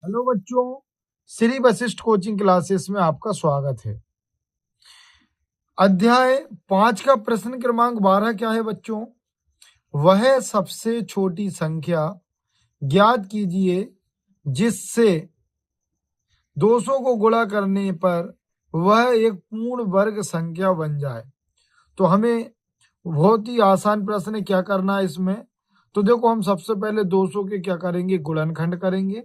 Hello बच्चों, Shri Vashishtha coaching classes में आपका स्वागत है। अध्याय 5 का प्रश्न क्रमांक 12 क्या है बच्चों? वह सबसे छोटी संख्या ज्ञात कीजिए जिससे 200 को गुणा करने पर वह एक पूर्ण वर्ग संख्या बन जाए। तो हमें बहुत ही आसान प्रश्न है, क्या करना है इसमें? तो देखो, हम सबसे पहले 200 के क्या करेंगे, गुणनखंड करेंगे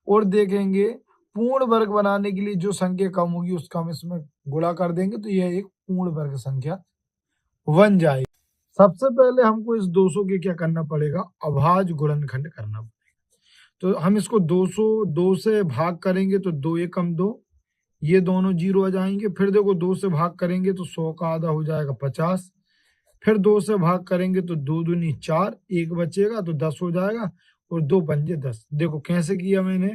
और देखेंगे पूर्ण वर्ग बनाने के लिए जो संख्या कम होगी उसका हम इसमें गुणा कर देंगे, तो यह एक पूर्ण वर्ग संख्या बन जाएगी। सबसे पहले हमको इस 200 के क्या करना पड़ेगा, अभाज्य गुणनखंड करना पड़ेगा। तो हम इसको 202 से भाग करेंगे तो 2 एकम 2, ये दोनों जीरो आ जाएंगे। फिर देखो 2 से भाग करेंगे तो 100 का आधा हो जाएगा 50। फिर 2 से भाग करेंगे तो 2 दूनी 4, एक बचेगा तो 10 हो जाएगा और 2 पंजे 10। देखो कैसे किया मैंने,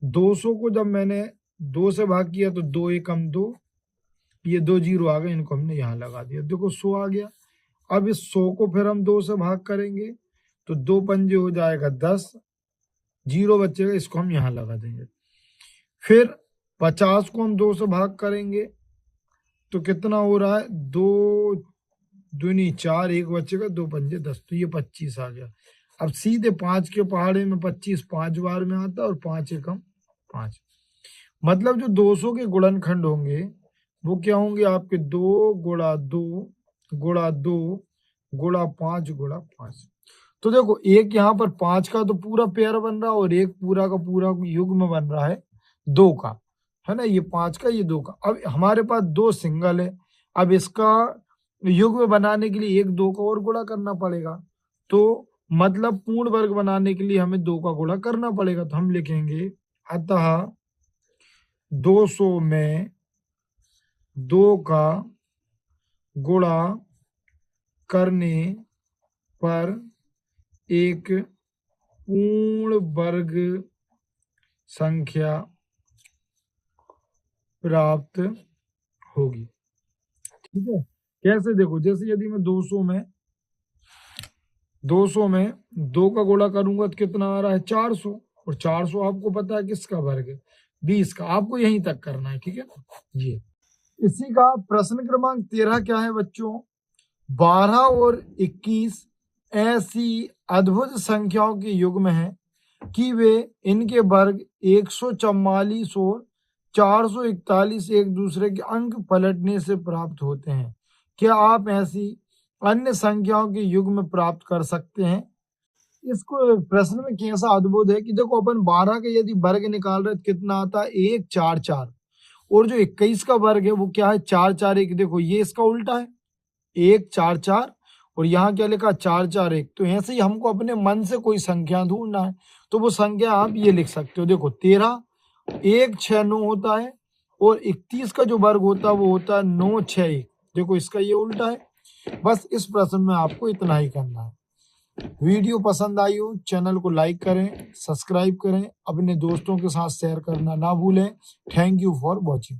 200 को जब मैंने 2 से भाग किया तो 2 एकम 2, ये 2 जीरो आ गए, इनको हमने यहाँ लगा दिया, देखो 100 आ गया। अब इस 100 को फिर हम 2 से भाग करेंगे तो 2 पंजे हो जाएगा 10, जीरो बचेगा, इसको हम यहाँ लगा देंगे। फिर 50 को हम 2 से भाग करेंगे तो कितना हो रहा है, 2 दूनी 4, एक बचेगा, 2 पंजे 10, तो ये 25 आ गया। अब सीधे 5 के पहाड़े में 25 5 बार में आता है और 5 एकम 5। मतलब जो 200 के गुणनखंड होंगे वो क्या होंगे आपके, 2 गुणा 2 गुणा 2 गुणा 5 गुणा 5। तो देखो एक यहाँ पर 5 का तो पूरा पेयर बन रहा है और एक पूरा का पूरा युग्म बन रहा है 2 का, है ना, ये 5 का ये 2 का। अब हमारे पास 2 सिंगल है, अब इसका युग्म बनाने के लिए एक 2 का और गुणा करना पड़ेगा। तो मतलब पूर्ण वर्ग बनाने के लिए हमें 2 का गुणा करना पड़ेगा। तो हम लिखेंगे अतः 200 में 2 का गुणा करने पर एक पूर्ण वर्ग संख्या प्राप्त होगी। ठीक है, कैसे? देखो, जैसे यदि मैं 200 में 2 का गुणा करूंगा तो कितना आ रहा है, 400, और 400 आपको पता है किसका वर्ग है, 20 का। आपको यहीं तक करना है, ठीक है जी। इसी का प्रश्न क्रमांक 13 क्या है बच्चों? 12 और 21 ऐसी अद्भुत संख्याओं के युग्म हैं कि वे इनके वर्ग 144 और 441 एक दूसरे के अंक पलटने से प्राप्त होते हैं। क्या आप ऐसी अन्य संख्याओं के युग्म प्राप्त कर सकते हैं? इसको प्रश्न में कैसा अद्भुत है कि देखो, अपन 12 के यदि वर्ग निकाल रहे तो कितना आता है, 1 4 4, और जो 21 का वर्ग है वो क्या है, 4 4 1। देखो ये इसका उल्टा है, 1 4 4 और यहाँ क्या लिखा, 4 4 1। तो ऐसे ही हमको अपने मन से कोई संख्या ढूंढना है, तो वो संख्या आप ये लिख सकते हो। देखो 13 1 6 9 होता है और 31 का जो वर्ग होता है वो होता है 9 6 1। देखो इसका ये उल्टा है। बस इस प्रश्न में आपको इतना ही करना है। वीडियो पसंद आई हो चैनल को लाइक करें, सब्सक्राइब करें, अपने दोस्तों के साथ शेयर करना ना भूलें। Thank you for watching.